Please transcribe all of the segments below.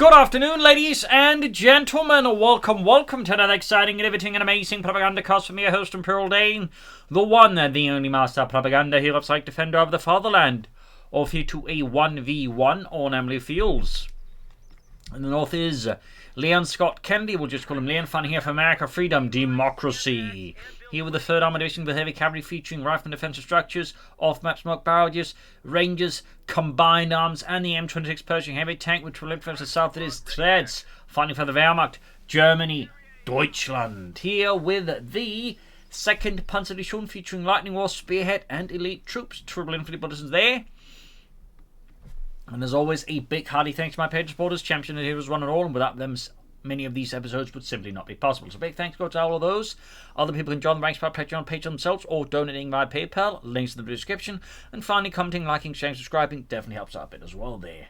Good afternoon, ladies and gentlemen. Welcome to another exciting, riveting, and amazing Propagandacast from your host, Imperial Dane, the one and the only master of propaganda here of Psych Defender of the Fatherland. Off here to a 1v1 on Amilly Fields. In the north is Leon Scott Kennedy, we'll just call him Leon, fighting here for America, Freedom, Democracy. Here with the 3rd Armored Division with heavy cavalry featuring rifleman defensive structures, off-map smoke barrages, rangers, combined arms, and the M26 Pershing heavy tank, which will influence the south. It is Treadz, fighting for the Wehrmacht, Germany, Deutschland. Here with the 2nd Panzer Division featuring Lightning War, Spearhead, and elite troops. Triple infantry bulletins there. And as always, a big hearty thanks to my Patreon supporters, champion and heroes one and all, and without them, many of these episodes would simply not be possible. So big thanks go to all of those. Other people can join the ranks by Patreon page themselves or donating via PayPal. Links in the description. And finally, commenting, liking, sharing, subscribing definitely helps out a bit as well there.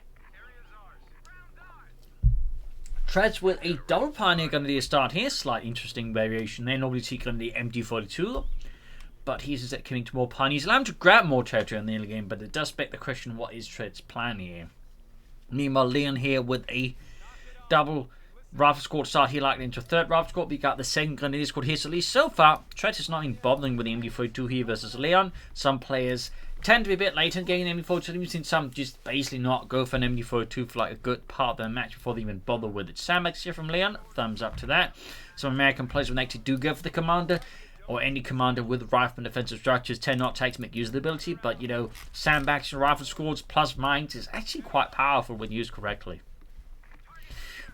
Treadz with a double Pioneer Grenadier start here. Slight interesting variation there. Normally see Grenadier MG42. But he's instead coming to more Pioneers. Allow him to grab more territory in the early game, but it does beg the question, what is Treadz's plan here? Meanwhile, Leon here with a double Rifle Squad start here, likely into a 3rd Rifle Squad. We got the 2nd Grenadier Squad here. So at least so far, Treadz is not even bothering with the MG42 here versus Leon. Some players tend to be a bit later in getting MG42. We've seen some just basically not go for an MG42 for like a good part of their match before they even bother with it. Sandbags here from Leon. Thumbs up to that. Some American players when they actually do go for the commander, or any commander with rifleman defensive structures, tend not to make use of the ability. But, you know, sandbags and rifle squads plus mines is actually quite powerful when used correctly.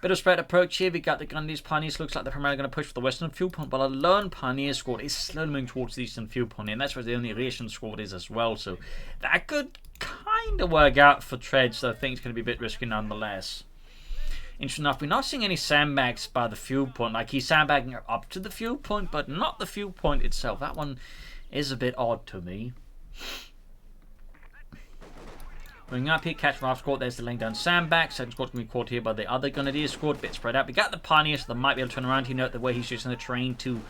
Bit of spread approach here. We got the Grenadiers, Pioneers. Looks like they're primarily going to push for the western fuel point, but a lone Pioneer squad is slowly moving towards the eastern fuel point, and that's where the only Ration squad is as well. So that could kind of work out for Treadz, so I think it's going to be a bit risky nonetheless. Interesting enough, we're not seeing any sandbags by the fuel point. Like, he's sandbagging up to the fuel point, but not the fuel point itself. That one is a bit odd to me. Moving up here, catch Rifle Squad. There's the laying down sandbag. 2nd squad can be caught here by the other Grenadier squad. Bit spread out. We got the Pioneers, so they might be able to turn around here. Note the way he's using the terrain to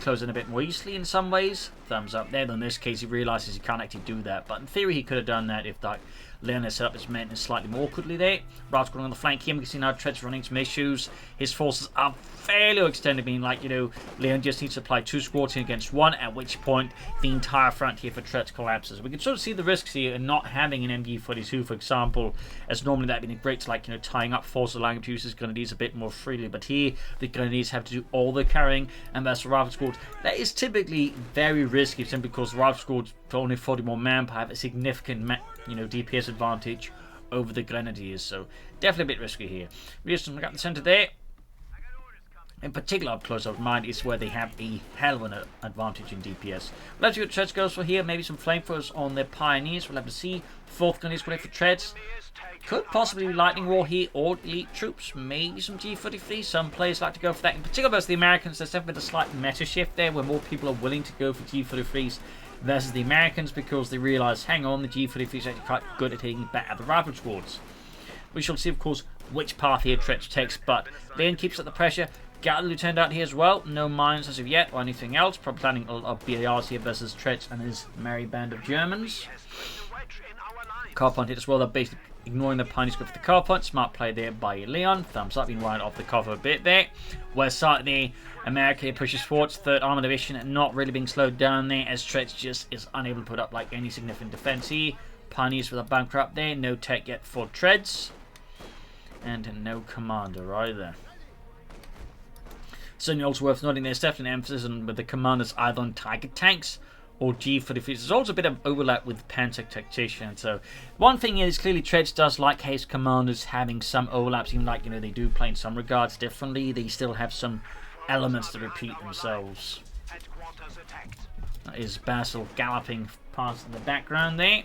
close in a bit more easily in some ways. Thumbs up there. But in this case, he realizes he can't actually do that. But in theory, he could have done that if like Leon had set up his men slightly more awkwardly there. Rifle Squad on the flank here. We can see now Treadz running some issues. His forces are fairly extended, meaning like, you know, Leon just needs to apply 2 squads in against 1, at which point the entire front here for Treadz collapses. We can sort of see the risks here in not having an MG42, for example, as normally that would be great to, like, you know, tying up forces, allowing him to use his Grenadiers a bit more freely. But here, the Grenadiers have to do all the carrying, and that's the Rifle Squad. That is typically very risky, simply because the Rifle Squad, for only 40 more manpower, have a significant, you know, DPS advantage over the Grenadiers. So definitely a bit risky here. We just got the centre there. In particular, up close up mind is where they have a hell of an advantage in DPS. We'll have to see what Treadz goes for here. Maybe some flamethrowers on their Pioneers. We'll have to see. 4th Grenadier Squad for Treadz. Could possibly be Lightning War here or elite troops. Maybe some G43. Some players like to go for that. In particular, versus the Americans, there's definitely a slight meta shift there where more people are willing to go for G43s versus the Americans because they realise, hang on, the G43s are actually quite good at hitting back at the rifle squads. We shall see, of course, which path here Treadz takes, but Leon keeps up the pressure. Got the Lieutenant out here as well. No mines as of yet or anything else. Probably planning a lot of BARs here versus Treadz and his merry band of Germans. Car point hit as well. They're basically ignoring the Pioneer squad for the car point. Smart play there by Leon. Thumbs up. Been right off the cover a bit there. West side the America pushes forward. 3rd Armored Division not really being slowed down there as Treadz just is unable to put up like any significant defense here. Pioneers with a bunker up there. No tech yet for Treadz. And no commander either. Certainly also worth noting there's definitely an emphasis on with the commanders either on Tiger tanks or G43. There's also a bit of overlap with Panzer tactician. So one thing is clearly Treadz does like his commanders having some overlaps, even like, you know, they do play in some regards differently. They still have some elements to repeat themselves. That is Basil galloping past in the background there.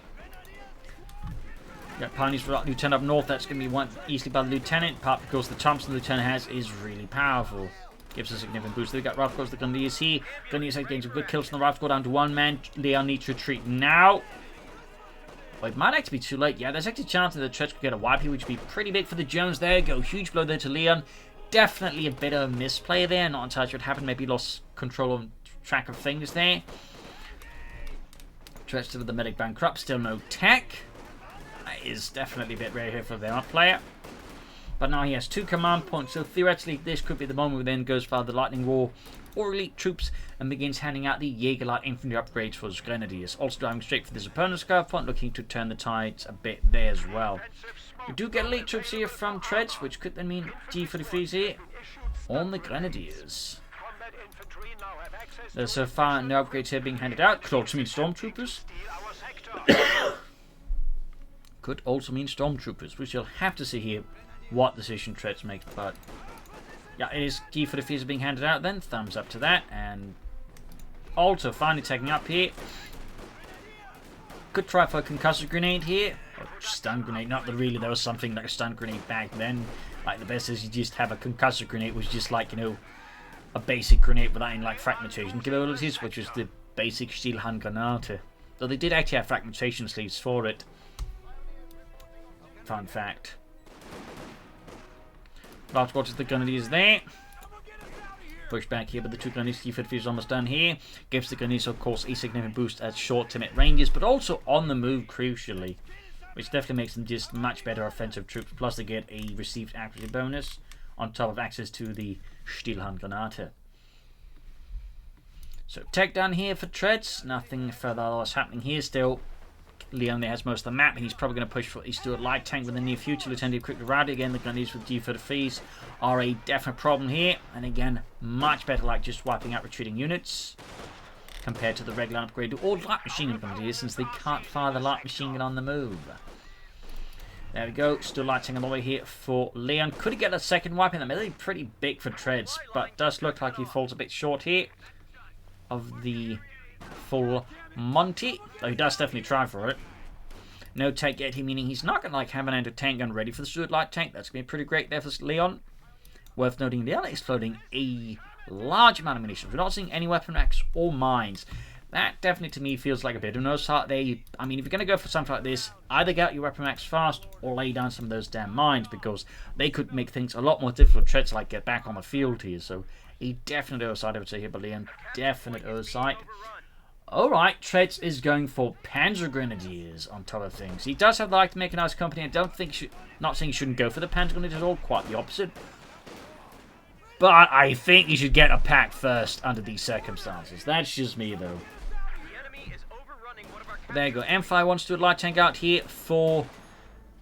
Got Pioneers for Lieutenant up north. That's going to be won easily by the Lieutenant, part because the Thompson the Lieutenant has is really powerful. Gives a significant boost. We've got Rifle Squad, the Grenadiers here. Grenadiers are getting some good kills from the Rifle Squad down to 1 man. Leon needs to retreat now. Well, it might actually be too late. Yeah, there's actually a chance that the Treadz could get a wipe here, which would be pretty big for the Jones there. Go huge blow there to Leon. Definitely a bit of a misplay there. Not entirely sure what happened. Maybe lost control of track of things there. Treadz to the medic bankrupt. Still no tech. That is definitely a bit rare here for their player. But now he has 2 command points, so theoretically this could be the moment where then goes for the Lightning War or elite troops and begins handing out the Jaeger light infantry upgrades for his grenadiers. Also driving straight for this opponent's curve point, looking to turn the tides a bit there as well. We do get elite troops here from Treadz, which could then mean G43s here on the grenadiers. There's so far no upgrades here being handed out. Could also mean stormtroopers. Could also mean stormtroopers, which you'll have to see here what decision Treadz makes, but yeah, it is G43s being handed out then. Thumbs up to that. And also finally taking up here. Could try for a concussive grenade here. Or stun grenade. Not that really there was something like a stun grenade back then. Like the best is you just have a concussive grenade, which is just like, you know, a basic grenade without any like fragmentation capabilities, which is the basic Stielhandgranate. Though they did actually have fragmentation sleeves for it. Fun fact. Large quarters, the grenadiers there. Push back here, but the 2 grenadiers, G43 is almost done here. Gives the grenadiers, of course, a significant boost at short to mid ranges, but also on the move, crucially. Which definitely makes them just much better offensive troops. Plus, they get a received accuracy bonus on top of access to the Stielhandgranate. So, tech down here for Treadz. Nothing further else happening here still. Leon there has most of the map, and he's probably going to push for a Stuart light tank in the near future. Lieutenant quickly rally again. The grenadiers with G43s are a definite problem here, and again, much better like just wiping out retreating units compared to the regular upgrade or light machine gun grenadiers, since they can't fire the light machine gun on the move. There we go. Still light tank on the way here for Leon. Could he get a second wipe in the middle? Pretty big for Treadz, but does look like he falls a bit short here of the full Monty, though he does definitely try for it. No tank yet, meaning he's not going to like have an anti-tank gun ready for the Stuart light tank. That's going to be pretty great there for Leon. Worth noting, Leon is floating a large amount of munitions. We're not seeing any weapon racks or mines. That definitely to me feels like a bit of no start there. I mean, if you're going to go for something like this, either get out your weapon racks fast or lay down some of those damn mines, because they could make things a lot more difficult for Treadz to like get back on the field here. So a definite oversight, I would say here by Leon. Definite oversight. Alright, Treadz is going for Panzer Grenadiers on top of things. He does have the like to make a nice company. I don't think not saying he shouldn't go for the Panzer Grenadiers at all, quite the opposite. But I think he should get a pack first under these circumstances. That's just me though. There you go. M5 wants to do a light tank out here for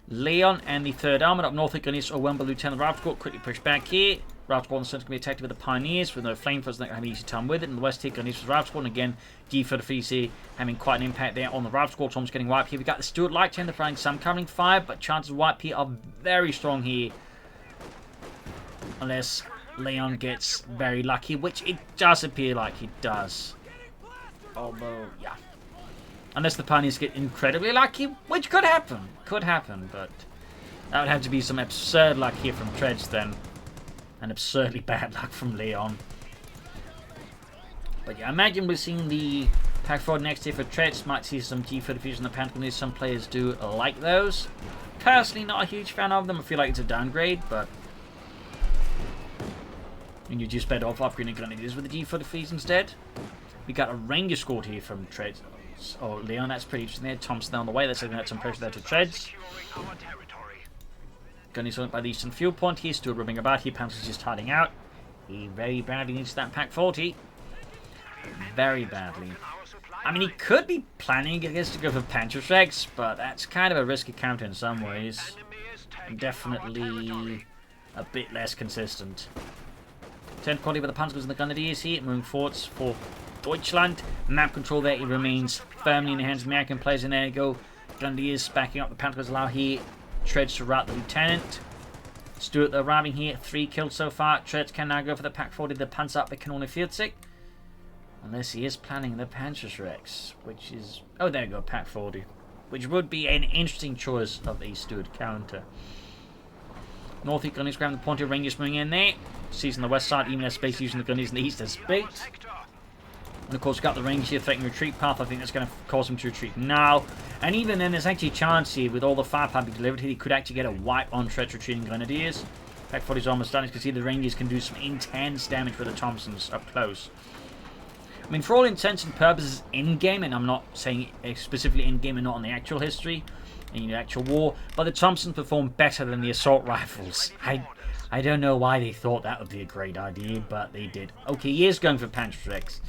Leon and the 3rd Armoured. Up north, Grenadiers or Wembley Lieutenant Rapscore quickly push back here. Rapscore on the center can be attacked with the Pioneers with no flamethrowers, not having an easy time with it. In the west here, Grenadiers with Rapscore, and again, G43C having quite an impact there on the Rapscore. Tom's getting wiped here. We got the Stuart light tank providing some covering fire, but chances of wipe here are very strong here. Unless Leon gets very lucky, which it does appear like he does. Although, yeah. Unless the Pioneers get incredibly lucky, which could happen. Could happen, but that would have to be some absurd luck here from Treadz then. And absurdly bad luck from Leon. But yeah, I imagine we're seeing the pack forward next year for Treadz. Might see some G43s in the Pentagon. Some players do like those. Personally, not a huge fan of them. I feel like it's a downgrade, but and you're just better off upgrading Grenadiers with the G43s instead. We got a Ranger squad here from Treadz. Oh, Leon, that's pretty interesting there. Thompson on the way. That's looking at some pressure there to Treadz. Gunny's on by the eastern fuel point here. Still rubbing about here. Panzer's just hiding out. He very badly needs that pack 40. Very badly. I mean, he could be planning, I guess, to go for Panzerschrecks, but that's kind of a risky counter in some ways. And definitely a bit less consistent. 10 quality with the Panzers and the Grenadiers here. Moving forwards for Deutschland. Map control there. It remains firmly in the hands of American players. And there you go. Grenadiers backing up the Panzers allow here. Treadz to rout the Lieutenant. Stuart arriving here. 3 kills so far. Treadz can now go for the pack 40. The Panzer up the Kanone Fieldsig. Unless he is planning the Panzerschrecks. Which is... oh, there you go. Pack 40. Which would be an interesting choice of a Stuart counter. North East Grenadiers grabbing the point of Rangers moving in there. Seizing the west side. Even as space using the Grenadiers in the east as bait. And of course, we've got the Rangers here threatening retreat path. I think that's going to cause him to retreat now. And even then, there's actually a chance here with all the firepower being delivered here. He could actually get a wipe on Treadz retreating Grenadiers. Pack 40 is almost done. As you can see, the Rangers can do some intense damage with the Thompsons up close. I mean, for all intents and purposes in-game, and I'm not saying specifically in-game and not on the actual history, in the actual war, but the Thompsons performed better than the assault rifles. I don't know why they thought that would be a great idea, but they did. Okay, he is going for Panzerschrecks.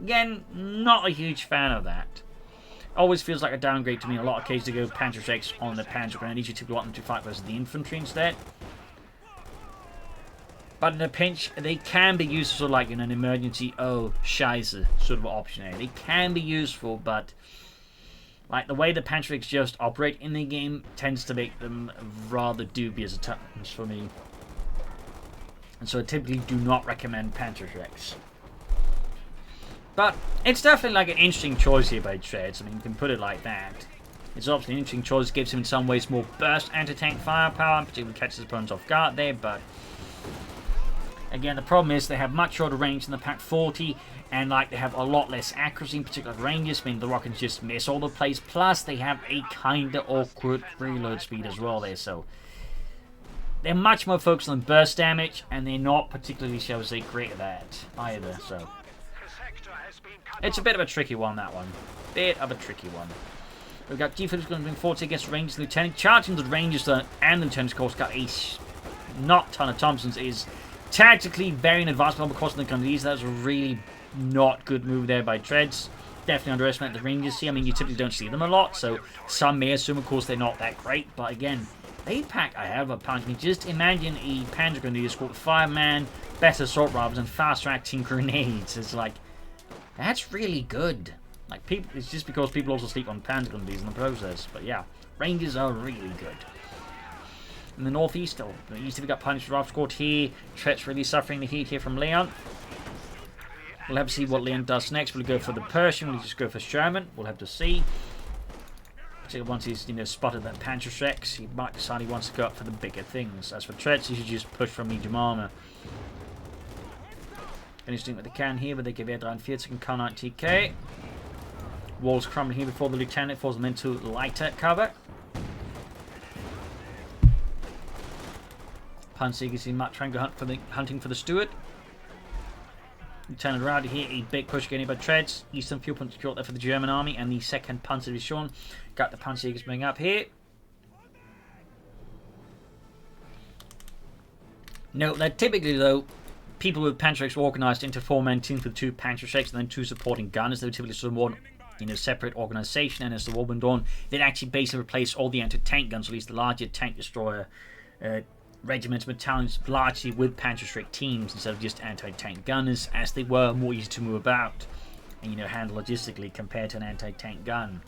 Again, not a huge fan of that. Always feels like a downgrade to me in a lot of cases to go Panzerschrecks on the Panzer Grenadiers. You typically want them to fight versus the infantry instead. But in a pinch, they can be useful like in an emergency, oh, scheiße, sort of option there. They can be useful, but like the way the Panzerschrecks just operate in the game tends to make them rather dubious at times for me. And so I typically do not recommend Panzerschrecks. But it's definitely like an interesting choice here by Treadz. I mean, you can put it like that. It's obviously an interesting choice. Gives him in some ways more burst anti-tank firepower, particularly catches his opponents off guard there. But again, the problem is they have much shorter range than the Pak 40, and like they have a lot less accuracy, in particular ranges. I mean, the rockets just miss all the place. Plus, they have a kinda awkward reload speed as well there. So they're much more focused on burst damage, and they're not particularly, shall we say, great at that either. So it's a bit of a tricky one, that one. Bit of a tricky one. We've got G-Phillips going to bring 40 against Rangers Lieutenant. Charging the Rangers and the Lieutenant's course got a not ton of Thompsons. Is tactically very inadvisable because of the Grenadiers. That was a really not good move there by Treadz. Definitely underestimate the Rangers here. I mean, you typically don't see them a lot, so some may assume, of course, they're not that great. But again, they pack I have a punch. I mean, just imagine a Panzer Grenadier squad with 5-man, better assault rifles, and faster acting grenades. It's like, that's really good. Like, people, it's just because people also sleep on Panzer Grenadiers in the process. But yeah, Rangers are really good. In the northeast, or the east, we've got Punished Rifle Squad here. Treadz really suffering the heat here from Leon. We'll have to see what Leon does next. Will he go for the Persian? Will he just go for Sherman? We'll have to see. Once he's spotted that Panzerschrecks, he might decide he wants to go up for the bigger things. As for Treadz, he should just push from medium armor. And he's doing what they can here, but they give Air 43 and K9 TK. Walls crumbling here before the Lieutenant falls them into lighter cover. Panzer is in much trying to hunt for hunting for the Steward. Lieutenant Rowdy here, a big push getting by Treadz. Eastern fuel point secured there for the German army, and the 2nd Panzer Division got the Panzerjägers bring up here. Note that typically, though, people with Panzerschrecks were organised into 4-man teams with 2 Panzerschrecks and then 2 supporting gunners. They were typically sort of one, separate organisation, and as the war went on, they'd actually basically replace all the anti-tank guns, or at least the larger tank destroyer regiments, battalions, largely with Panzerschreck teams instead of just anti-tank gunners, as they were more easy to move about and handle logistically compared to an anti-tank gun.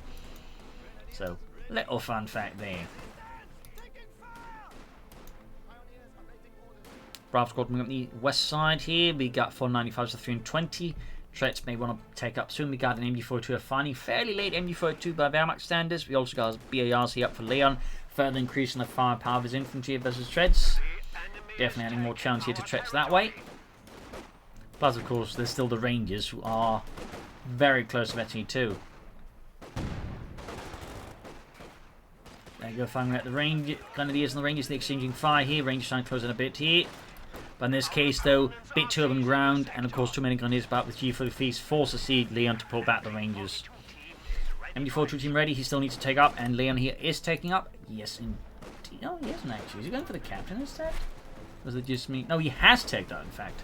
So, little fun fact there. Bravo Squad moving up the west side here. We got 495s to 320. Treadz may want to take up soon. We got an MG42 finding fairly late MG42 by Wehrmacht standards. We also got BARs here up for Leon, further increasing the firepower of his infantry versus Treadz. Definitely adding more challenge here to Treadz that way. Plus, of course, there's still the Rangers, who are very close to Veteran 2. There you go, finding out the Grenadiers and the Rangers, they're exchanging fire here. Rangers trying to close in a bit here. But in this case, though, bit too on ground, and of course, too many Grenadiers about with G43 forces Leon to pull back the Rangers. MD42 team ready, he still needs to take up, and Leon here is taking up. Yes, indeed. No, he isn't actually. Is he going for the captain instead? Was it just me? No, he has tagged out, in fact.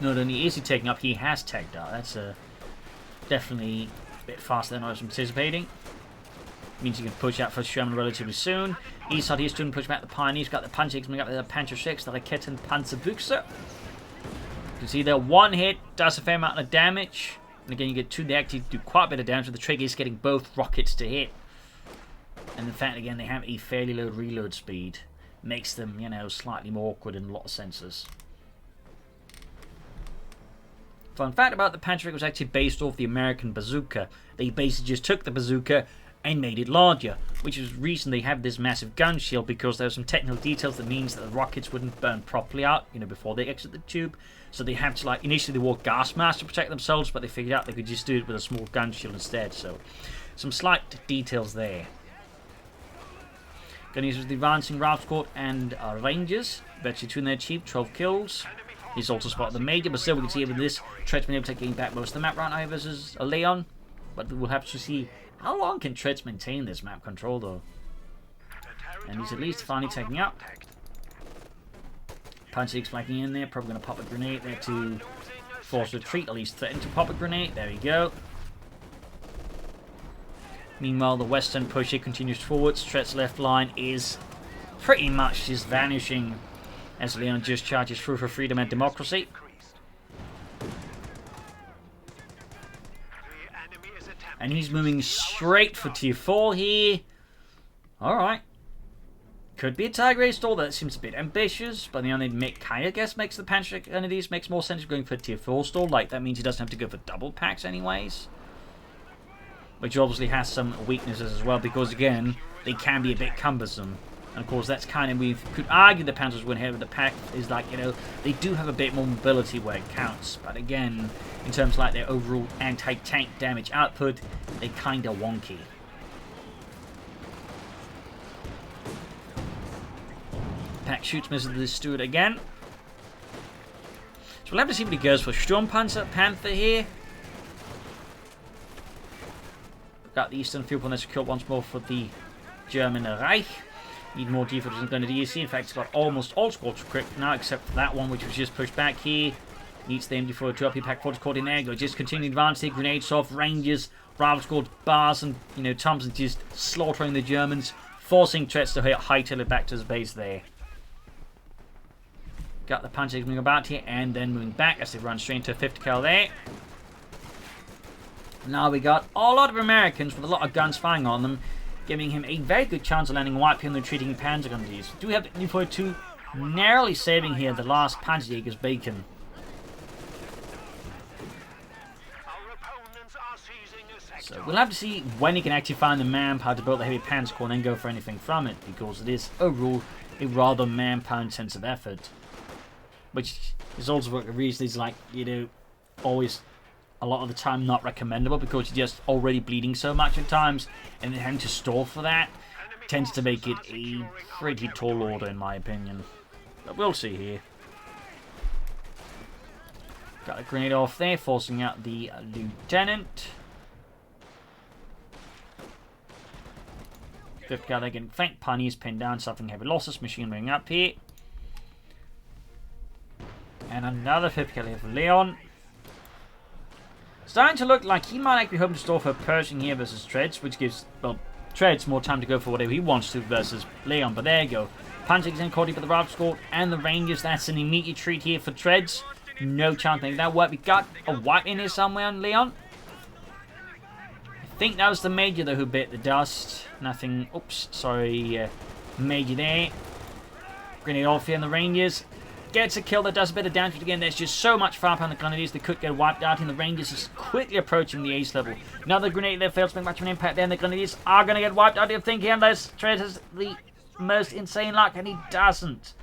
Not only is he taking up, he has tagged out. That's definitely a bit faster than I was anticipating. Means he can push out for Sherman relatively soon. East side here, student push back the Pioneers. Got the Panzerjägers coming up with the Panzerschrecks, the Raketen Panzerbuchse. You can see there, one hit does a fair amount of damage. And again, you get 2, they actually do quite a bit of damage, so the trigger is getting both rockets to hit. And in fact, again, they have a fairly low reload speed. Makes them, slightly more awkward in a lot of senses. Fun fact about the Panzerschreck was actually based off the American bazooka. They basically just took the bazooka and made it larger, which is the reason they have this massive gun shield, because there are some technical details that means that the rockets wouldn't burn properly out, before they exit the tube. So they have to, initially they wore gas masks to protect themselves, but they figured out they could just do it with a small gun shield instead. So, some slight details there. Gonna use the advancing Ralph Squad and Rangers. Betcha 2 in their chief, 12 kills. He's also spotted the major, but still we can see with this, Treadz been able to gain back most of the map right now versus a Leon. But we'll have to see how long can Treadz maintain this map control though. And he's at least finally taking up. Panzer's flanking in there, probably going to pop a grenade there to force retreat, at least threaten to pop a grenade. There we go. Meanwhile, the western push here continues forwards. Treadz left line is pretty much just vanishing as Leon just charges through for freedom and democracy. And he's moving straight for tier 4 here. Alright. Could be a Tigray stall. That seems a bit ambitious, but the only kind of guess makes the Panzer entities makes more sense going for a tier 4 stall. Like, that means he doesn't have to go for double packs anyways. Which obviously has some weaknesses as well, because again, they can be a bit cumbersome. And of course, that's kind of, we could argue the Panzers went ahead with the pack is like, you know, they do have a bit more mobility where it counts. But again, in terms of like their overall anti-tank damage output, they kind of wonky. Pack shoots, misses the Steward again. So we'll have to see what he goes for. Panther here. Got the Eastern Field Point secured once more for the German Reich. Need more defenses than the DSC. In fact, it's got almost all squads equipped now, except for that one, which was just pushed back here. Needs the MD4 to up. He pack 40 caught in there. Go just continue advancing. Grenades off. Rangers, Rival Squad, Bars, and Thompson just slaughtering the Germans, forcing Treadz to hightail it back to his base there. Got the Panzers moving about here and then moving back as they run straight into a 50 cal there. Now we got a lot of Americans with a lot of guns firing on them, giving him a very good chance of landing a wipe here on the retreating Panzer entities. Do we have the U-42 narrowly saving here the last Panzerjäger's bacon? So we'll have to see when he can actually find the manpower to build the heavy Panzer Corps and then go for anything from it, because it is overall a rather manpower intensive effort. Which is also what the reason is like, always a lot of the time not recommendable, because you're just already bleeding so much at times, and then having to stall for that tends to make it a pretty tall order in my opinion. But we'll see here. Got a grenade off there, forcing out the lieutenant. 5th guy there getting flanked. Pioneers pinned down, suffering heavy losses. Machine moving up here. And another 5th guy here for Leon. Starting to look like he might actually be hoping to stall for Pershing here versus Treadz, which gives, well, Treadz more time to go for whatever he wants to versus Leon. But there you go. Panzer in caught for the Rival Squad and the Rangers. That's an immediate treat here for Treadz. No chance to make that work. We got a wipe in here somewhere on Leon. I think that was the Major though who bit the dust. Nothing. Oops, sorry. Major there. Grenade off here on the Rangers. Gets a kill that does a bit of damage, but again, there's just so much firepower on the Grenadiers that could get wiped out, and the Rangers is quickly approaching the ace level. Another grenade there fails to make much of an impact there, and the Grenadiers are going to get wiped out, I think, unless Treadz has the most insane luck, and he doesn't.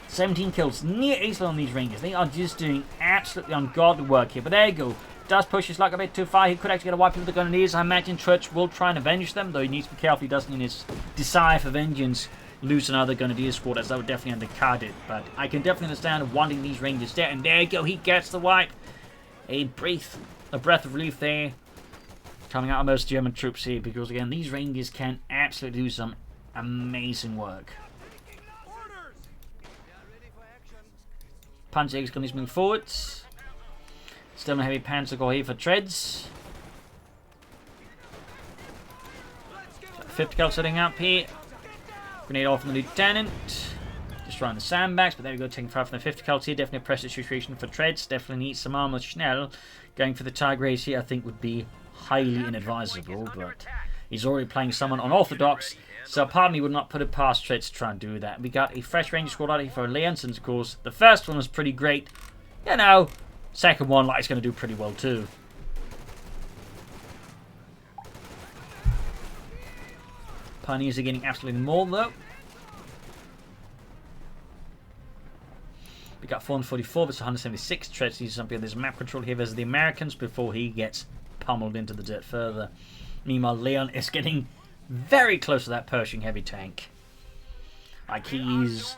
17 kills, near ace level on these Rangers. They are just doing absolutely ungodly work here, but there you go. Does push his luck a bit too far. He could actually get a wipe with the Grenadiers. I imagine Treadz will try and avenge them, though he needs to be careful he doesn't, in his desire for vengeance, lose another Grenadier squad, as that would definitely undercard it. But I can definitely understand wanting these Rangers dead. And there you go, he gets the wipe. A breath of relief there coming out of most German troops here, because again, these Rangers can absolutely do some amazing work. Panzer going to move forwards. Still a heavy Panzer Corps here for Treadz. 50 cal setting up here. Grenade off from the lieutenant. Just around the sandbags, but there we go, taking fire from the 50 cal here. Definitely a pressure situation for Treadz. Definitely needs some armor. Schnell going for the Tigers here, I think, would be highly inadvisable, but he's already playing someone unorthodox, so part of me would not put it past Treadz to try and do that. We got a fresh Ranger squad out here for Leon, since of course the first one was pretty great. Second one, like, it's going to do pretty well too. Pioneers are getting absolutely more though. We got 444 versus 176. Treadz uses something of this map control here versus the Americans before he gets pummeled into the dirt further. Meanwhile, Leon is getting very close to that Pershing heavy tank. Like, he's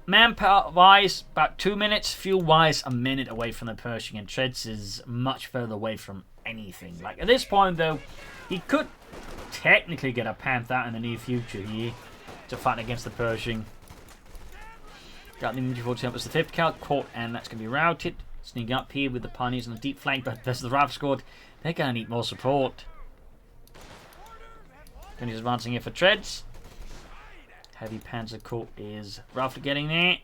manpower wise about 2 minutes, fuel wise a minute away from the Pershing, and Treadz is much further away from anything. Like, at this point though, he could technically get a Panther out in the near future here to fight against the Pershing. Got the infantry force tempers the 5th cal caught, and that's going to be routed. Sneaking up here with the pioneers on the deep flank, but there's the Rav squad. They're going to need more support. Then he's advancing here for Treadz. Heavy Panzer Corps is roughly getting there.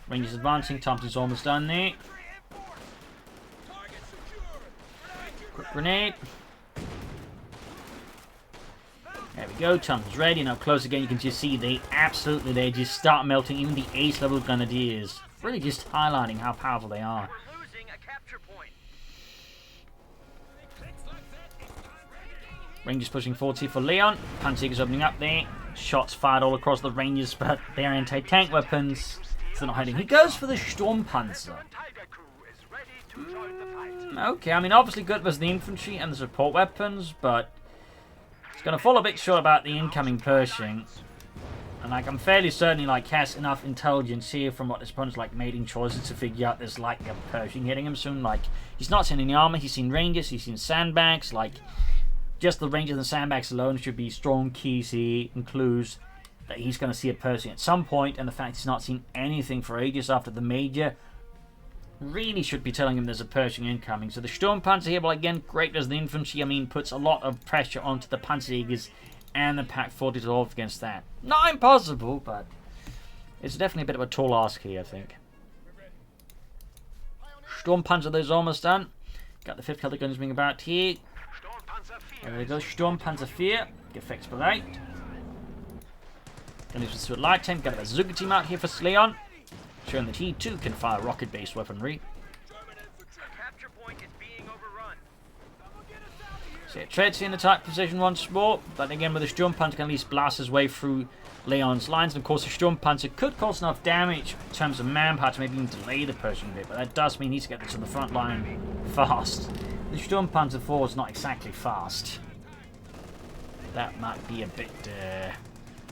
Rangers advancing. Thompson's almost done there. Quick grenade. There we go. Thompson's ready. Now close again. You can just see they just start melting. Even the ace level grenadiers. Really just highlighting how powerful they are. Rangers pushing forward here for Leon. Panzer's opening up there. Shots fired all across the Rangers, but they're anti-tank weapons. So they're not hiding. He goes for the Sturmpanzer. Okay, I mean, obviously good was the infantry and the support weapons, but it's going to fall a bit short about the incoming Pershing. And like, I'm fairly certain he has enough intelligence here from what his opponent's making choices to figure out there's a Pershing hitting him soon. He's not seen any armor, he's seen Rangers, he's seen sandbags. Just the Rangers and sandbags alone should be strong keys here and clues that he's going to see a Pershing at some point, and the fact he's not seen anything for ages after the major really should be telling him there's a Pershing incoming. So the Sturmpanzer here, well, again, great as the infantry, I mean, puts a lot of pressure onto the Panzerjägers and the Pack 40 to hold against that. Not impossible, but it's definitely a bit of a tall ask here, I think. Sturmpanzer, there's almost done. Got the 5th Celtic guns being about here. There we go, Sturmpanzer 4, Gefechts bereit. Then it's with light tank, got a bazooka team out here for Leon, showing that he too can fire rocket-based weaponry. So yeah, Treadz in the tight position once more, but again with the Sturmpanzer can at least blast his way through Leon's lines, and of course the Sturmpanzer could cause enough damage in terms of manpower to maybe even delay the Pershing a bit, but that does mean he needs to get this to the front line fast. The Sturmpanzer 4 is not exactly fast. That might be a bit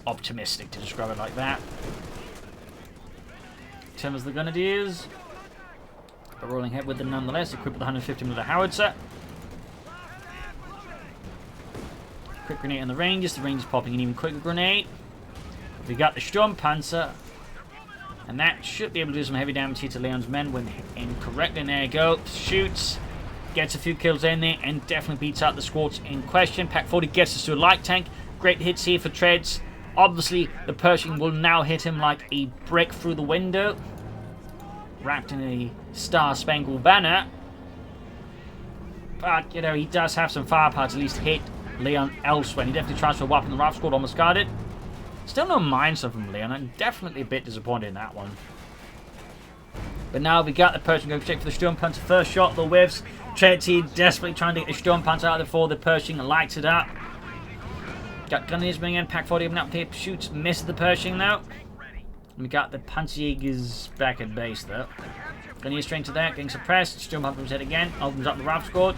optimistic to describe it like that. In terms of the Grenadiers, but rolling ahead with them nonetheless, equipped with the 150mm howitzer. Quick grenade on the Rangers popping an even quicker grenade. We got the Sturmpanzer, and that should be able to do some heavy damage here to Leon's men when incorrect. And there you go, shoots. Gets a few kills in there and definitely beats out the squads in question. Pack 40 gets us to a light tank. Great hits here for Treadz. Obviously, the Pershing will now hit him like a brick through the window, wrapped in a Star-Spangled Banner. But, you know, he does have some firepower to at least hit Leon elsewhere. And he definitely tries for a weapon. The Rav squad almost got it. Still no mindset from Leon. I'm definitely a bit disappointed in that one. But now we got the Pershing going straight for the Sturmpanzer. First shot, the whiffs. Treadz here desperately trying to get the Sturmpanzer out before the Pershing lights it up. Got Grenadiers bringing in, Pack 40 up here, shoots, misses the Pershing now. And we got the Panzerjägers back at base though. Grenadiers straight to that, getting suppressed. Sturmpanzer comes in again, opens up the Rav squad.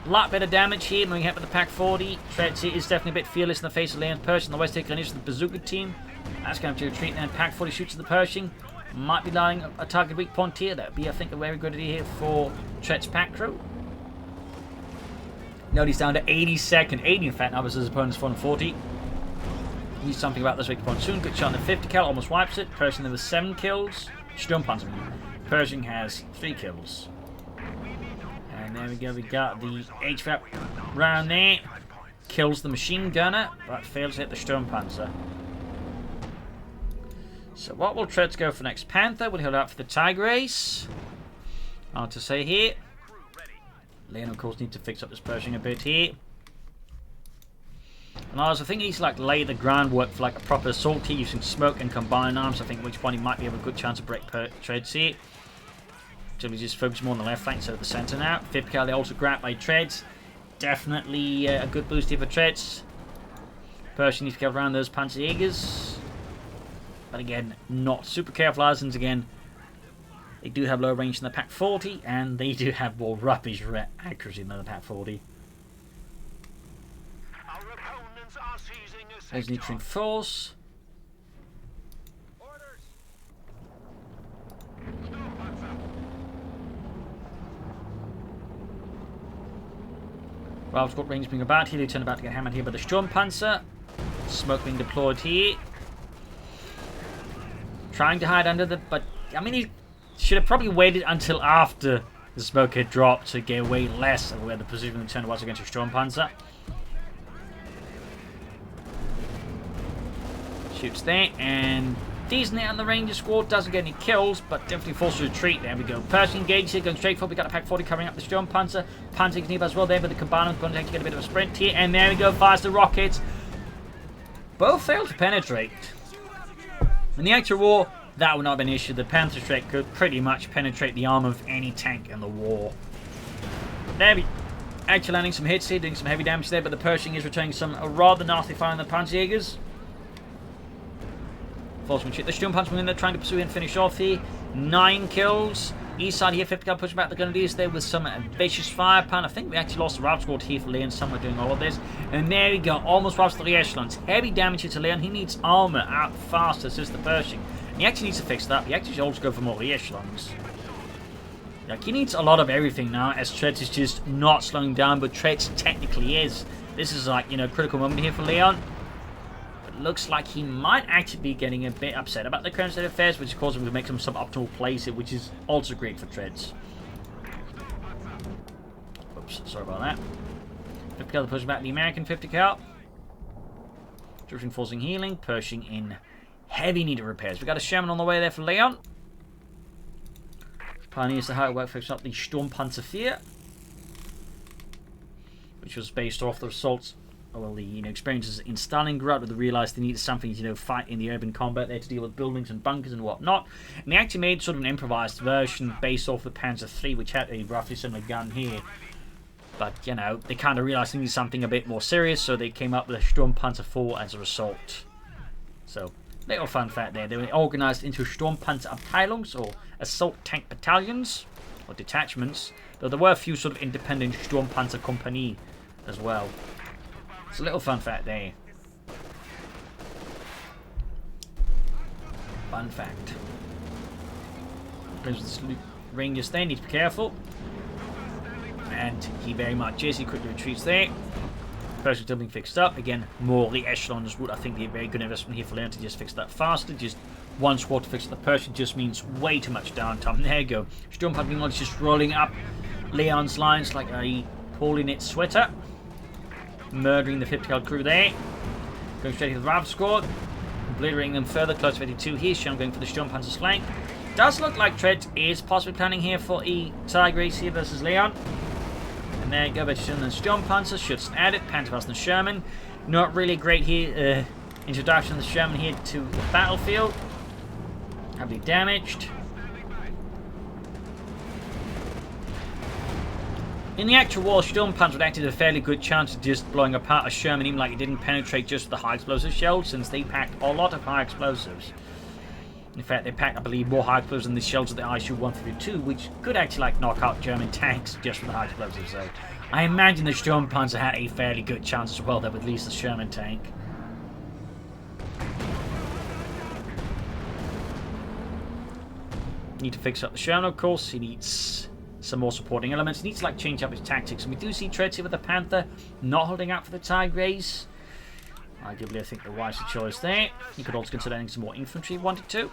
A lot better damage here, moving ahead with the Pack 40. Treadz here is definitely a bit fearless in the face of Leon's Pershing. The West take Grenadiers with the bazooka team. That's going to retreat, and Pack 40 shoots at the Pershing. Might be lying a target weak point here. That would be, I think, a very good idea here for Treadz pack crew. Note he's down to 82nd. 80 in fact now versus his opponent's 440. He's something about this weak point soon. Good shot on the 50 cal, almost wipes it. Pershing there was 7 kills. Sturmpanzer. Pershing has 3 kills. And there we go, we got the HVAP round there. Kills the machine gunner, but fails to hit the Sturmpanzer. So what will Treadz go for next? Panther will hold out for the Tiger Ace. Hard to say here. Leon, of course, needs to fix up this Pershing a bit here. And I also think he needs to lay the groundwork for a proper assault here using smoke and combined arms. I think at which point he might be able a good chance to break Treadz here. So we just focus more on the left flank instead of the centre now. 5th cal also grabbed by Treadz. Definitely a good boost here for Treadz. Pershing needs to get around those Panzerjägers. But again, not super careful as since again, they do have lower range than the Pack 40, and they do have more rubbish accuracy than the Pack 40. There's need to reinforce. Ralph's got rings being about here. They turn about to get hammered here by the Sturmpanzer. Smoke being deployed here. Trying to hide under the... But, I mean, he should have probably waited until after the smoke had dropped to get away less of where the position of the turn was against the Sturmpanzer. Shoots there, and decent hit on the Ranger squad. Doesn't get any kills, but definitely forced to retreat. There we go. Pershing engaged here, going straight forward. We got a Pack 40 covering up the Sturmpanzer. Panzer nearby as well there, but the Cabana's going to get a bit of a sprint here. And there we go, fires the rockets. Both failed to penetrate. In the actual war, that would not have been an issue. The Panther Strike could pretty much penetrate the armor of any tank in the war. There we actually landing some hits here, doing some heavy damage there, but the Pershing is returning some rather nasty fire on the Panzerjägers. Forcing shit. The Sturmpanzer in there trying to pursue and finish off here. 9 kills. East side here, 50 cal pushing back the Grenadiers there with some vicious firepower. I think we actually lost the Ralph squad here for Leon somewhere doing all of this. And there we go, almost wipes the echelons. Heavy damage here to Leon. He needs armor out faster, says the Pershing. And he actually needs to fix that. He actually should also go for more echelons. Like, he needs a lot of everything now, as Treadz is just not slowing down, but Treadz technically is. This is like, you know, critical moment here for Leon. Looks like he might actually be getting a bit upset about the current state of affairs, which of course will make some suboptimal plays here, which is also great for Treadz. Oops, sorry about that. 50 cal pushing back the American 50 cal. Drifting forcing healing, Pershing in heavy need of repairs. We got a Sherman on the way there for Leon. Pioneers to how it worked fixing up the Sturmpanzer 4, which was based off the assaults. Well, the experiences in Stalingrad, where they realised they needed something to fight in the urban combat there to deal with buildings and bunkers and whatnot. And they actually made sort of an improvised version based off the Panzer III, which had a roughly similar gun here. But they kind of realised they needed something a bit more serious, so they came up with a Sturmpanzer IV as a result. So, little fun fact there. They were organised into Sturmpanzer Abteilungs, or assault tank battalions, or detachments. Though there were a few sort of independent Sturmpanzer Kompanie as well. It's a little fun fact there. Fun fact. Rangers there, need to be careful. And he very much is. He quickly retreats there. Pershing still being fixed up. Again, more the echelons would, I think, be a very good investment here for Leon to just fix that faster. Just one squad to fix the Pershing just means way too much downtime. There you go. Sturmpanzer meanwhile is just rolling up Leon's lines like a poorly knit sweater. Murdering the 50 cal crew there. Going straight to the Ralph squad. Obliterating them further. Close to 52 here. Shem going for the Sturmpanzer's flank. Does look like Treadz is possibly planning here for a Tiger Race here versus Leon. And there you go. But the Sturmpanzer shoots at it. Panzerfaust and Sherman. Not really great here. Introduction of the Sherman here to the battlefield. Heavily damaged. In the actual war, Sturmpanzer would act as a fairly good chance of just blowing apart a Sherman, even like it didn't penetrate just with the high explosive shells, since they packed a lot of high explosives. In fact, they packed, I believe, more high explosives than the shells of the ISU-132, which could actually knock out German tanks just with the high explosives. So I imagine the Sturmpanzer had a fairly good chance as well, that would at least the Sherman tank. Need to fix up the Sherman, of course. He needs some more supporting elements. He needs to change up his tactics. And we do see Treadz here with the Panther not holding out for the Tiger Race. Arguably, I think the wiser choice there. He could also consider adding some more infantry if he wanted to.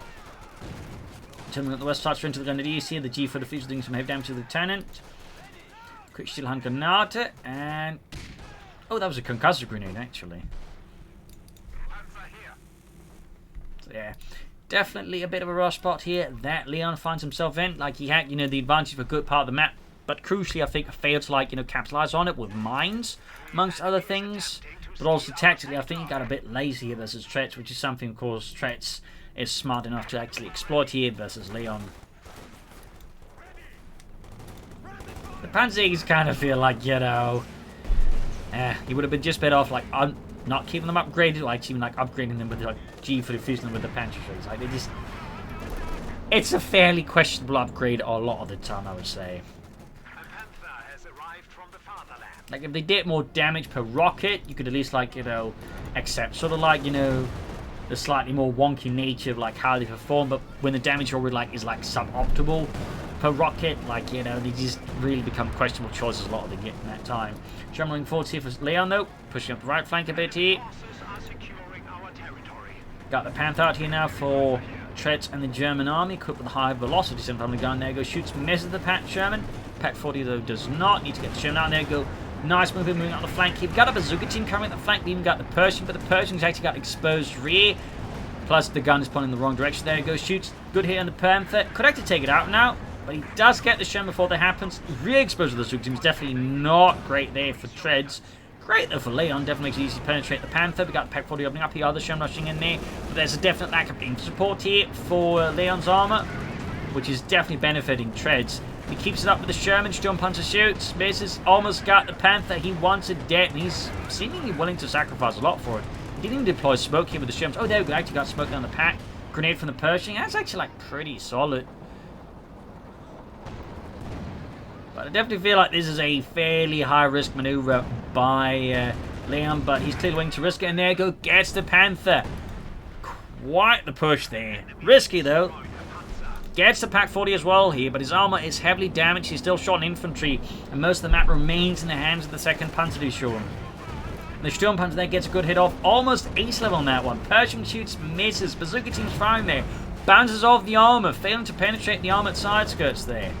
Turning at the west side straight into the Grenadiers here. The G for the fleet is doing some heavy damage to the Lieutenant. Quick steel hand granate, and oh, that was a concussive grenade actually. So, yeah. Definitely a bit of a rough spot here that Leon finds himself in. Like, he had, the advantage of a good part of the map, but crucially, I think, failed to, capitalize on it with mines, amongst other things. But also, tactically, I think he got a bit lazy here versus Treadz, which is something, of course, Treadz is smart enough to actually exploit here versus Leon. The Panzerjägers kind of feel like, he would have been just better off, not keeping them upgraded, or even upgrading them with G for diffusing them with the Panzerjägers. Like, it's a fairly questionable upgrade a lot of the time, I would say. Like, if they did more damage per rocket, you could at least accept sort of the slightly more wonky nature of how they perform. But when the damage already is suboptimal, per rocket. Like, you know, they just really become questionable choices a lot of them get in that time. Sherman looking forward here for Leon, though. Pushing up the right flank a bit here. Got the Panther out here now for Treadz and the German army, equipped with a high velocity center gun. There goes, shoots, misses the Sherman. Pack 40 though does not need to get the Sherman out. There go, nice moving out the flank here. We've got a bazooka team coming at the flank. We even got the Pershing, but the Pershing's actually got exposed rear. Plus the gun is pointing in the wrong direction. There he goes, shoots, good hit on the Panther. Could actually take it out now, but he does get the Sherman before that happens. Rear exposure of the bazooka team is definitely not great there for Treadz. Great though for Leon, definitely makes it easy to penetrate the Panther. We got the Pack 40 opening up here, other Sherman rushing in there. But there's a definite lack of aim support here for Leon's armor, which is definitely benefiting Treadz. He keeps it up with the Sherman, Sturmpanzer shoots, misses, almost got the Panther. He wants it dead, and he's seemingly willing to sacrifice a lot for it. He didn't even deploy smoke here with the Shermans. Oh, there we go, actually got smoke down the Pack. Grenade from the Pershing, that's actually like pretty solid. But I definitely feel like this is a fairly high-risk maneuver by Leon, but he's clearly willing to risk it. And there go, gets the Panther. Quite the push there. Risky, though. Gets the Pack 40 as well here, but his armor is heavily damaged. He's still shot in infantry, and most of the map remains in the hands of the 2nd Panzerdivision. The Sturmpanzer there gets a good hit off. Almost ace level on that one. Pershing shoots, misses. Bazooka team's firing there. Bounces off the armor, failing to penetrate the armored side skirts there.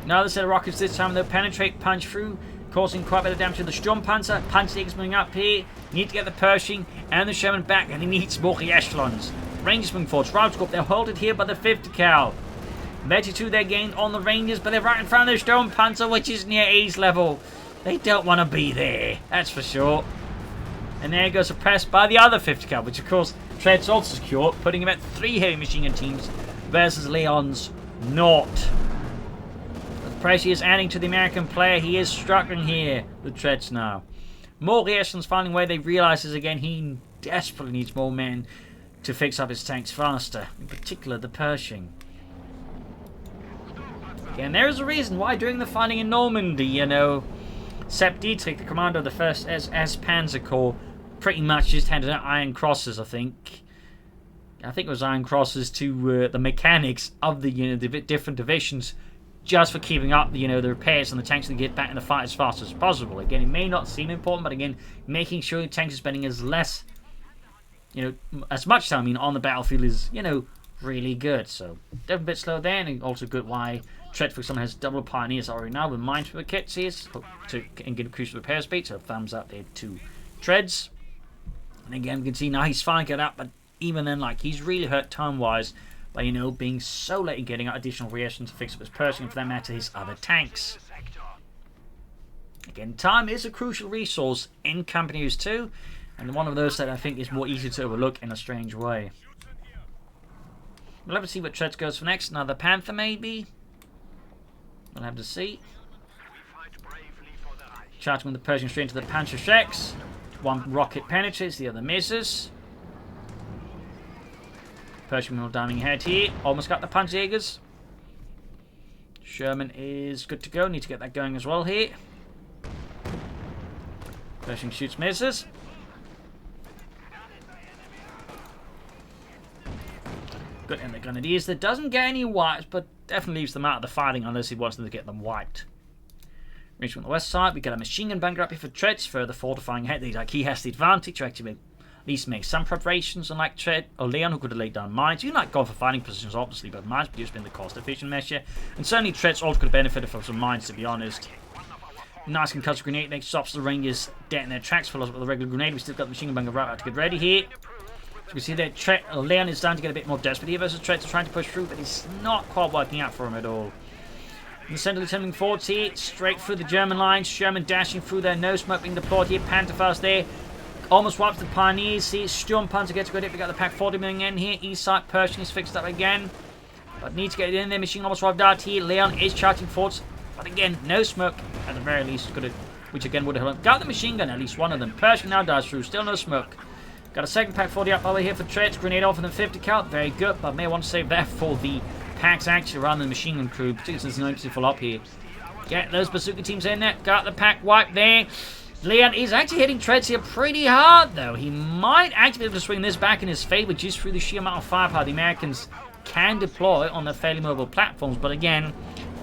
Another set of rockets this time, they'll penetrate, punch through, causing quite a bit of damage to the Sturmpanzer. Panzerjäger's moving up here. Need to get the Pershing and the Sherman back, and he needs more echelons. Rangers moving forward. Routescope, they're holded here by the 50 cal. 32 they gained on the Rangers, but they're right in front of the Sturmpanzer, which is near ace level. They don't want to be there, that's for sure. And there goes suppressed by the other 50 cal, which of course Treadz also secure, putting him at 3 heavy machine gun teams versus Leon's naught. Pressure is adding to the American player. He is struggling here with Treadz now. More reactions finding where they realizes again he desperately needs more men to fix up his tanks faster. In particular the Pershing. Again, there is a reason why during the fighting in Normandy, you know, Sepp Dietrich, the commander of the 1st SS Panzer Corps, pretty much just handed out iron crosses, I think. I think it was iron crosses to the mechanics of the, you know, the different divisions, just for keeping up, you know, the repairs on the tanks to get back in the fight as fast as possible. Again, it may not seem important, but again, making sure the tanks are spending as less, you know, as much time on the battlefield is, you know, really good. So, definitely a bit slow there, and also good why Treadz, for example, has double pioneers already now with minesweeper kits here to increase repair speed. So, thumbs up there to Treadz. And again, we can see now he's finally got up, but even then, like, he's really hurt time-wise by, you know, being so late in getting out additional reactions to fix up his Pershing, and for that matter, his other tanks. Again, time is a crucial resource in Company 2, and one of those that I think is more easy to overlook in a strange way. We'll have to see what Treadz goes for next. Another Panther, maybe? We'll have to see. Charging with the Pershing straight into the Panzerschrecks. One rocket penetrates, the other misses. Pershing will diving ahead here. Almost got the Panzerjägers. Sherman is good to go. Need to get that going as well here. Pershing shoots, misses. Good, and the Grenadiers that doesn't get any wipes, but definitely leaves them out of the fighting unless he wants them to get them wiped. Reaching on the west side, we got a machine gun bunker up here for Treadz, further fortifying ahead. Like, he has the advantage to actually at least make some preparations, unlike Treadz or Leon, who could have laid down mines. You like going for fighting positions, obviously, but mines would just been the cost-efficient measure. And certainly Treadz also could have benefited from some mines, to be honest. Nice concussive grenade next stops the Rangers dead in their tracks, follows up with a regular grenade. We still got the machine gun bunker right out to get ready here. So we see that Leon is starting to get a bit more desperate here versus Treadz, trying to push through, but it's not quite working out for him at all. In the centre, turning forwards here, straight through the German lines. Sherman dashing through there, no smoke being deployed here. Panther fast there. Almost wipes the Pioneers here. Sturmpanzer gets a good hit. We got the Pack 40 moving in here. East side, Pershing is fixed up again. But needs to get it in there. Machine almost wiped out here. Leon is charging forwards. But again, no smoke. At the very least, could have, which again would have helped. Got the machine gun, at least one of them. Pershing now dives through. Still no smoke. Got a second Pack 40 up over here for Treadz. Grenade off in the 50 cal. Very good. But may want to save that for the Packs actually rather than the machine gun crew. Particularly since there's no full up here. Get those bazooka teams in there. Got the Pack wipe there. Leon is actually hitting Treadz here pretty hard, though. He might actually be able to swing this back in his favor just through the sheer amount of firepower the Americans can deploy on their fairly mobile platforms, but again,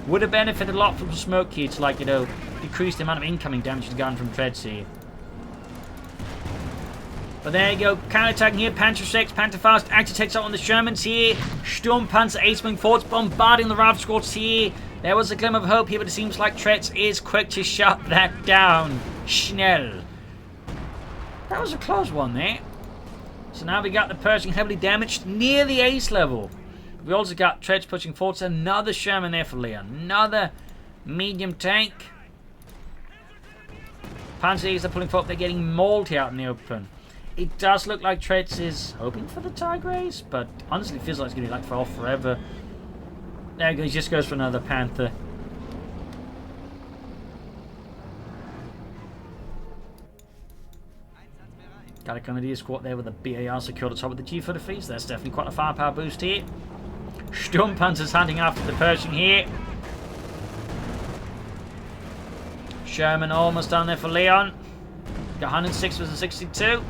would have benefited a lot from smoke here to, like, you know, decrease the amount of incoming damage to gun from Treadz here. But there you go, counter-attacking here, Panzer 6, Pantherfaust actually takes out on the Shermans here. Sturmpanzer Ace moving forwards, bombarding the Rav squads here. There was a glimmer of hope here, but it seems like Treadz is quick to shut that down. Schnell. That was a close one there. So now we got the Pershing heavily damaged near the ace level. We also got Treadz pushing forwards. Another Sherman there for Leon. Another medium tank. Panzers are pulling forward. They're getting mauled here out in the open. It does look like Treadz is hoping for the Tigers, but honestly feels like it's going to be like for off forever. There he goes. He just goes for another Panther. Got a Grenadier squad there with a BAR secured at the top of the G for defeats. That's definitely quite a firepower boost here. Sturmpanzer's hunting after the Pershing here. Sherman almost down there for Leon. Got 106 versus 62.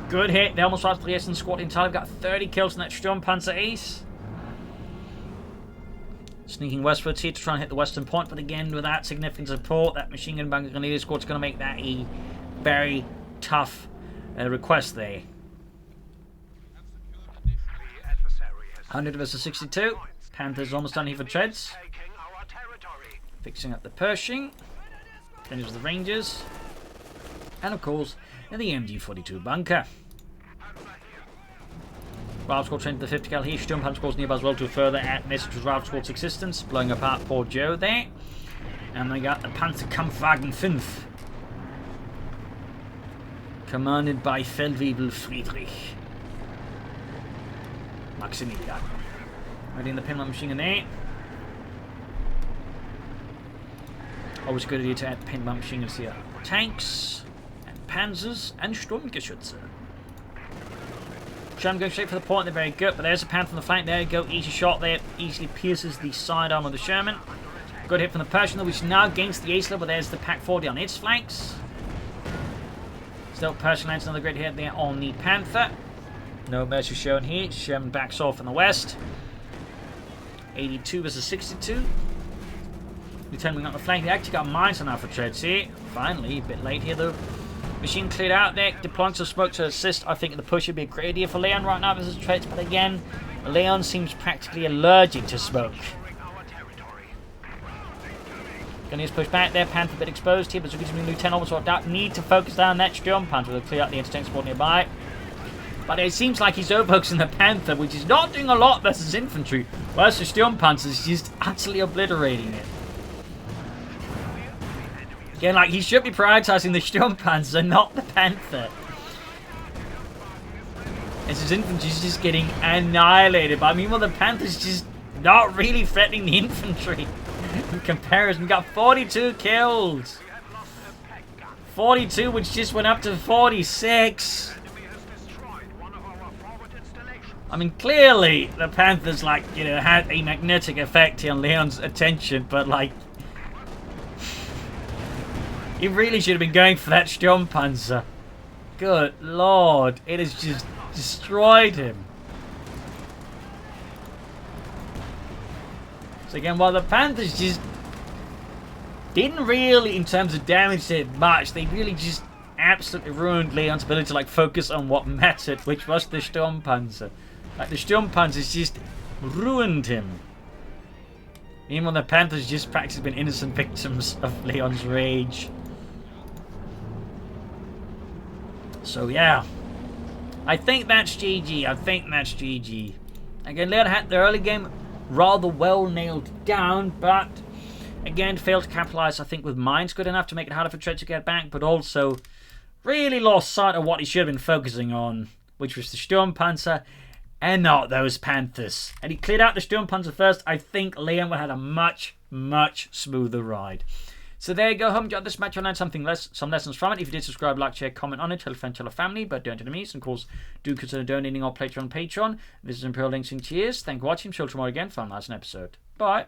Good hit. They almost wiped the Essen squad entirely. Got 30 kills on that Sturmpanzer ace. Sneaking westwards here to try and hit the western point, but again, without significant support, that machine gun bunker Grenadier squad's going to make that a very tough request there. 100 versus 62. Panthers almost done here for Treadz. Fixing up the Pershing. Then there's the Rangers. And of course, the MG42 bunker. Rav squad trained to the 50 cal here. Sturmpanzer squad's nearby as well to further add message to Rav squad's existence, blowing apart poor Joe there. And they got the Panzerkampfwagen 5. Commanded by Feldwebel Friedrich. Maximilian. Ready in the pinlock machine gun there. Always a good idea to add pinlock machine guns here. Tanks, and Panzers, and Sturmgeschütze. Sherman going straight for the point, they're very good, but there's a Panther on the flank. There you go, easy shot there. Easily pierces the sidearm of the Sherman. Good hit from the Pershing, which now gains the ace level. There's the Pack 40 on its flanks. Still, Pershing lands another great hit there on the Panther. No mercy shown here. Sherman backs off in the west. 82 versus 62. Lieutenant on the flank. They actually got mines on now for Treadz here. Finally, a bit late here though. Machine cleared out there. Deploying some smoke to assist. I think the push would be a great idea for Leon right now versus Treadz. But again, Leon seems practically allergic to smoke. Gonna just push back there. Panther a bit exposed here, but Zuki's Lieutenant almost walked out. Need to focus down that Sturmpanzer to clear out the entertainment squad nearby. But it seems like he's overfocusing the Panther, which is not doing a lot versus infantry. Whereas the Sturmpanzer is just utterly obliterating it. Again, like, he should be prioritizing the Sturmpanzer, not the Panther. As his infantry's just getting annihilated. But I mean, well, the Panther's just not really threatening the infantry. In comparison, we got 42 kills. 42, which just went up to 46. I mean, clearly, the Panthers, like, you know, had a magnetic effect here on Leon's attention, but, like, he really should have been going for that Sturmpanzer. Good lord, it has just destroyed him. So again, while the Panthers just didn't really, in terms of damage, did much, they really just absolutely ruined Leon's ability to, like, focus on what mattered, which was the Sturmpanzer. Like, the Sturmpanzers just ruined him. Even when the Panthers just practically been innocent victims of Leon's rage. So yeah, I think that's GG. I think that's GG. Again, Leon had the early game rather well nailed down, but again, failed to capitalize, I think, with mines good enough to make it harder for Treadz to get back, but also really lost sight of what he should have been focusing on, which was the Sturmpanzer and not those Panthers. And he cleared out the Sturmpanzer first. I think Leon would have had a much, much smoother ride. So there you go, home. Enjoyed this match. You'll learn some lessons from it. If you did, subscribe, like, share, comment on it. Tell a friend, tell a family, but don't enemies. And of course, do consider donating or Patreon. This is Imperial Links and cheers. Thank you for watching. Till tomorrow again for a nice episode. Bye.